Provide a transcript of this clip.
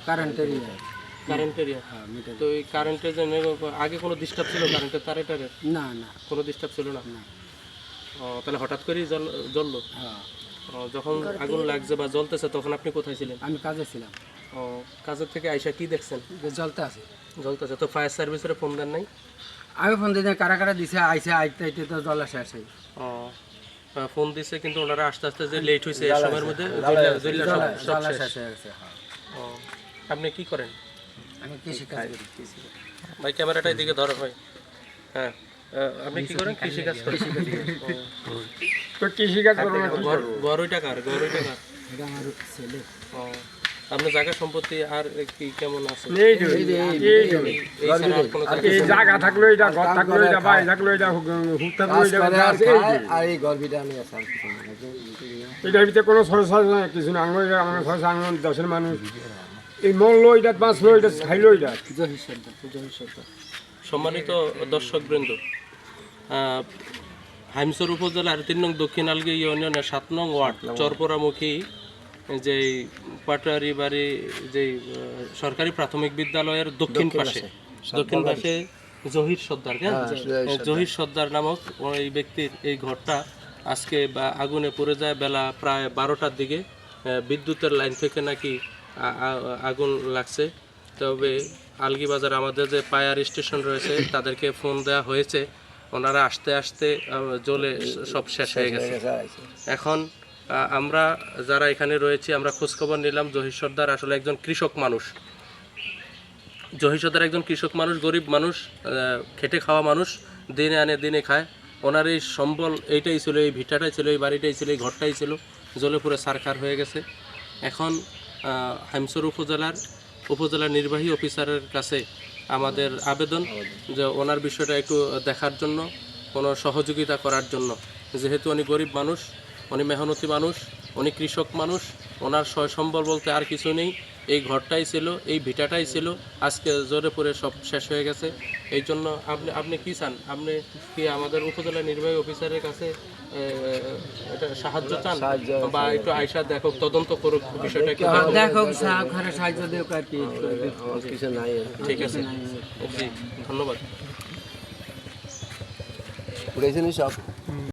কারেন্টের কারেন্টের হ্যাঁ মিটার। তো এই কারেন্টের জন্য আগে কোনো ডিস্টার্ব ছিল কারেন্টের তারে টারে? না না কোনো ডিস্টার্ব ছিল না? না। তাহলে হঠাৎ করেই জ্বললো? হ্যাঁ যখন আগুন লাগছে বা জ্বলতেছে তখন আপনি কোথায় ছিলেন? আমি কাজে ছিলাম। কাজের থেকে আইসা কি দেখছেন? জ্বলতে আছে। জ্বলতেছে, তো ফায়ার সার্ভিসের ফোন দেন নাই? আমি ফোন দিয়ে কারা কারা দিছে আইসে আইতে আইতে তো জ্বলা শেষ হয়। ফোন দিছে কিন্তু ওনারা আস্তে আস্তে যে লেট হয়েছে এই সময়ের মধ্যে জ্বলা শেষ হয়ে গেছে। আপনি কি করেন? আমি কৃষি কাজ করি। ভাই ক্যামেরাটা এদিকে ধরো ভাই। হ্যাঁ, আপনি কি করেন? কৃষি কাজ করেন? তো কৃষিকাজ করবো না গরুইটা কার? গরুইটা কার? এটা আমার ছেলে। আপনার জায়গা সম্পত্তি আর কি কেমন আছে? এই যে, এই যে। এই ছাড়া আর কোনো জায়গা? এই জায়গা থাকলো এটা, ঘর থাকলো এটা, বাড়ি থাকলো এটা, হুক থাকলো এটা, আছে এই যে। আর এই গর্বিটা আমি আছে আর কিছু না। এটার ভিতরে কোনো সরসা নাই, কিছু না। আঙুল আমার সরসা আঙুল দেশের মানুষ এই মরলো এটা, বাঁচলো এটা, খাইলো এটা। জহির সর্দার। সম্মানিত দর্শকবৃন্দ, হাইমচর উপজেলার ৩ নং দক্ষিণ আলগি ইউনিয়নের ৭ নং ওয়ার্ড চরপোড়ামুখী যে পাটোয়ারি বাড়ি যে সরকারি প্রাথমিক বিদ্যালয়ের দক্ষিণ পাশে জহির সর্দার, জহির সর্দার নামক ওই ব্যক্তির এই ঘরটা আজকে আগুনে পড়ে যায় বেলা প্রায় 12টার দিকে। বিদ্যুতের লাইন থেকে নাকি আগুন লাগছে। তবে আলগি বাজার আমাদের যে ফায়ার স্টেশন রয়েছে তাদেরকে ফোন দেওয়া হয়েছে, ওনারা আসতে আসতে জ্বলে সব শেষ হয়ে গেছে। এখন আমরা যারা এখানে রয়েছি আমরা খোঁজখবর নিলাম। জহির সর্দার আসলে একজন কৃষক মানুষ। জহির সর্দার একজন কৃষক মানুষ, গরিব মানুষ, খেটে খাওয়া মানুষ, দিনে আনে দিনে খায়। ওনার এই সম্বল এইটাই ছিল, এই ভিটাটাই ছিল, এই বাড়িটাই ছিল, এই ঘরটাই ছিল, জ্বলে পুরো সারখার হয়ে গেছে। এখন হাইমচর উপজেলার নির্বাহী অফিসারের কাছে আমাদের আবেদন যে ওনার বিষয়টা একটু দেখার জন্য, কোনো সহযোগিতা করার জন্য। যেহেতু উনি গরিব মানুষ, উনি মেহনতি মানুষ, উনি কৃষক মানুষ, ওনার সয় সম্বল বলতে আর কিছু নেই। এই ঘরটাই ছিল, এই ভিটাটাই ছিল, আজকে জোরে পড়ে সব শেষ হয়ে গেছে। এই জন্য আপনি কি চান? আপনি কি আমাদের উপজেলা নির্বাহী অফিসারের কাছে এটা সাহায্য চান, বা একটু আয়সা দেখো, তদন্ত করুক বিষয়টা? দেখো ঘরে সাহায্য দেব আর কি। কিছু নাই। ঠিক আছে, জি ধন্যবাদ। পুরেছেন সব।